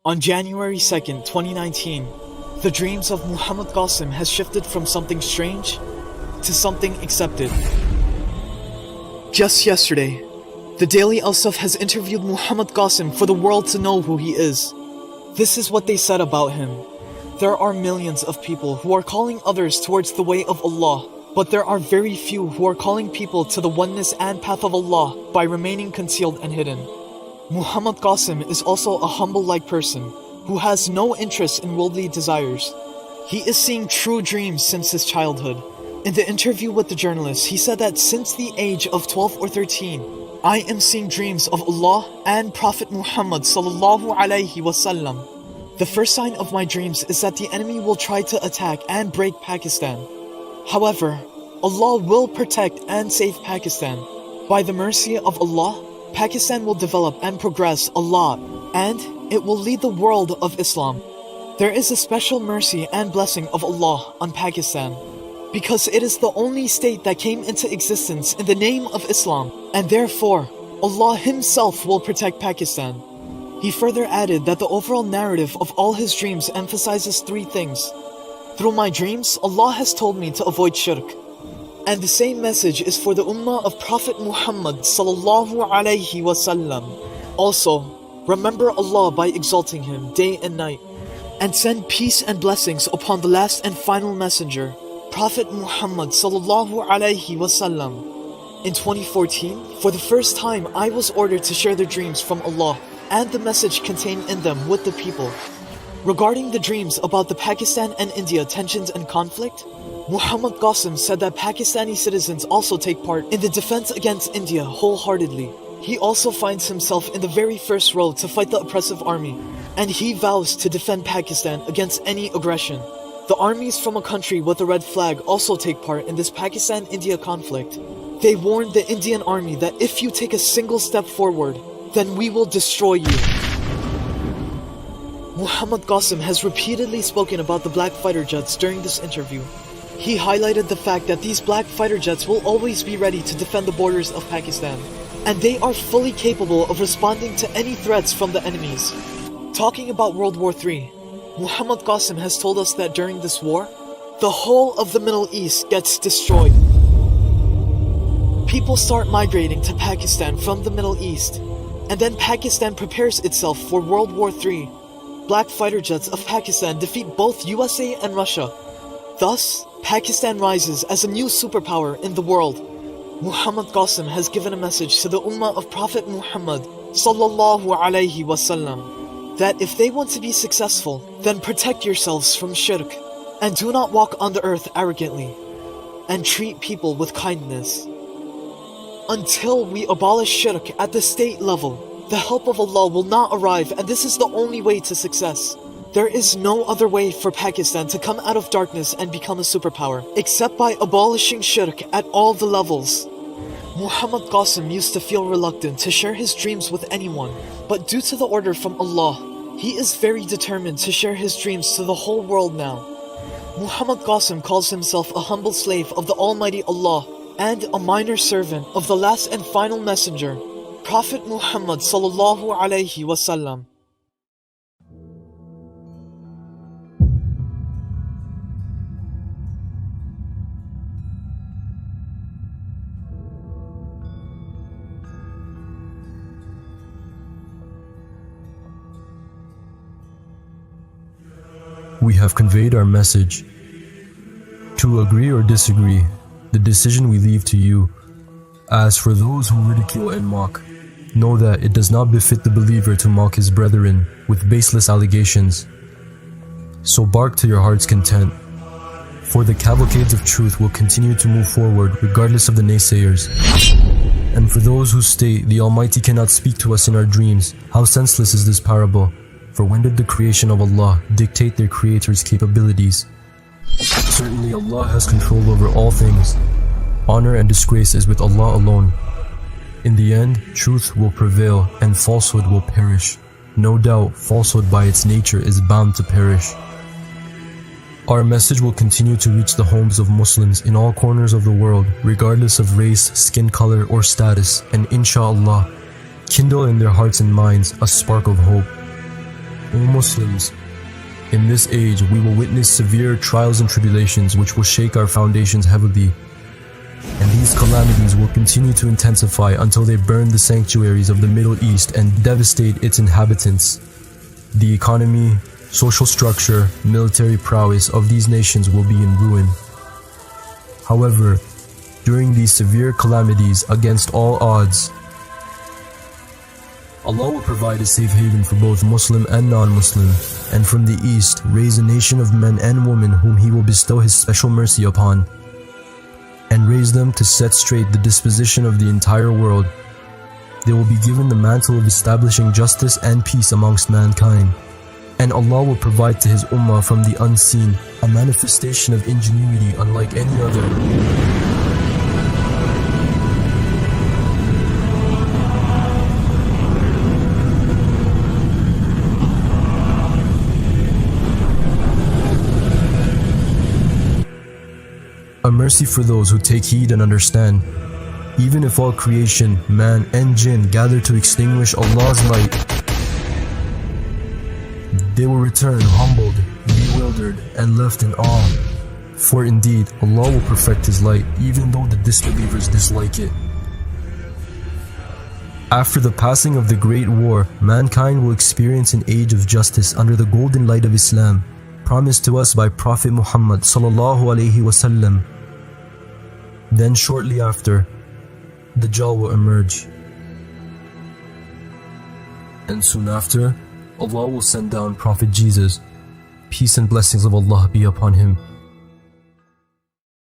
On January 2nd, 2019, the dreams of Muhammad Qasim has shifted from something strange to something accepted. Just yesterday, the Daily Al-Saf has interviewed Muhammad Qasim for the world to know who he is. This is what they said about him. There are millions of people who are calling others towards the way of Allah, but there are very few who are calling people to the oneness and path of Allah by remaining concealed and hidden. Muhammad Qasim is also a humble-like person who has no interest in worldly desires. He is seeing true dreams since his childhood. In the interview with the journalist, he said that since the age of 12 or 13, I am seeing dreams of Allah and Prophet Muhammad sallallahu alaihi wasallam. The first sign of my dreams is that the enemy will try to attack and break Pakistan. However, Allah will protect and save Pakistan. By the mercy of Allah, Pakistan will develop and progress a lot, and it will lead the world of Islam. There is a special mercy and blessing of Allah on Pakistan, because it is the only state that came into existence in the name of Islam, and therefore, Allah Himself will protect Pakistan. He further added that the overall narrative of all his dreams emphasizes three things. Through my dreams, Allah has told me to avoid shirk. And the same message is for the ummah of Prophet Muhammad sallallahu alaihi wasallam. Also, remember Allah by exalting Him day and night, and send peace and blessings upon the last and final messenger, Prophet Muhammad sallallahu alaihi wasallam. In 2014, for the first time, I was ordered to share the dreams from Allah and the message contained in them with the people. Regarding the dreams about the Pakistan and India tensions and conflict, Muhammad Qasim said that Pakistani citizens also take part in the defense against India wholeheartedly. He also finds himself in the very first row to fight the oppressive army, and he vows to defend Pakistan against any aggression. The armies from a country with a red flag also take part in this Pakistan-India conflict. They warned the Indian army that if you take a single step forward, then we will destroy you. Muhammad Qasim has repeatedly spoken about the black fighter jets during this interview. He highlighted the fact that these black fighter jets will always be ready to defend the borders of Pakistan, and they are fully capable of responding to any threats from the enemies. Talking about World War III, Muhammad Qasim has told us that during this war, the whole of the Middle East gets destroyed. People start migrating to Pakistan from the Middle East, and then Pakistan prepares itself for World War III. Black fighter jets of Pakistan defeat both USA and Russia. Thus, Pakistan rises as a new superpower in the world. Muhammad Qasim has given a message to the ummah of Prophet Muhammad sallallahu alaihi wasallam that if they want to be successful, then protect yourselves from shirk, and do not walk on the earth arrogantly, and treat people with kindness. Until we abolish shirk at the state level, the help of Allah will not arrive, and this is the only way to success. There is no other way for Pakistan to come out of darkness and become a superpower, except by abolishing shirk at all the levels. Muhammad Qasim used to feel reluctant to share his dreams with anyone, but due to the order from Allah, he is very determined to share his dreams to the whole world now. Muhammad Qasim calls himself a humble slave of the Almighty Allah and a minor servant of the last and final messenger, Prophet Muhammad sallallahu alaihi wasallam. We have conveyed our message. To agree or disagree, the decision we leave to you. As for those who ridicule and mock, know that it does not befit the believer to mock his brethren with baseless allegations. So bark to your heart's content, for the cavalcades of truth will continue to move forward regardless of the naysayers. And for those who state the Almighty cannot speak to us in our dreams, how senseless is this parable? For when did the creation of Allah dictate their Creator's capabilities? Certainly Allah has control over all things. Honor and disgrace is with Allah alone. In the end, truth will prevail and falsehood will perish. No doubt, falsehood by its nature is bound to perish. Our message will continue to reach the homes of Muslims in all corners of the world, regardless of race, skin color, or status, and inshallah, kindle in their hearts and minds a spark of hope. O Muslims, in this age we will witness severe trials and tribulations which will shake our foundations heavily. And these calamities will continue to intensify until they burn the sanctuaries of the Middle East and devastate its inhabitants. The economy, social structure, military prowess of these nations will be in ruin. However, during these severe calamities against all odds, Allah will provide a safe haven for both Muslim and non-Muslim, and from the east raise a nation of men and women whom He will bestow His special mercy upon, and raise them to set straight the disposition of the entire world. They will be given the mantle of establishing justice and peace amongst mankind, and Allah will provide to His ummah from the unseen a manifestation of ingenuity unlike any other. A mercy for those who take heed and understand. Even if all creation, man and jinn gather to extinguish Allah's light, they will return humbled, bewildered, and left in awe. For indeed, Allah will perfect His light, even though the disbelievers dislike it. After the passing of the Great War, mankind will experience an age of justice under the golden light of Islam, promised to us by Prophet Muhammad sallallahu alaihi wasallam. Then shortly after, Dajjal will emerge. And soon after, Allah will send down Prophet Jesus, peace and blessings of Allah be upon him,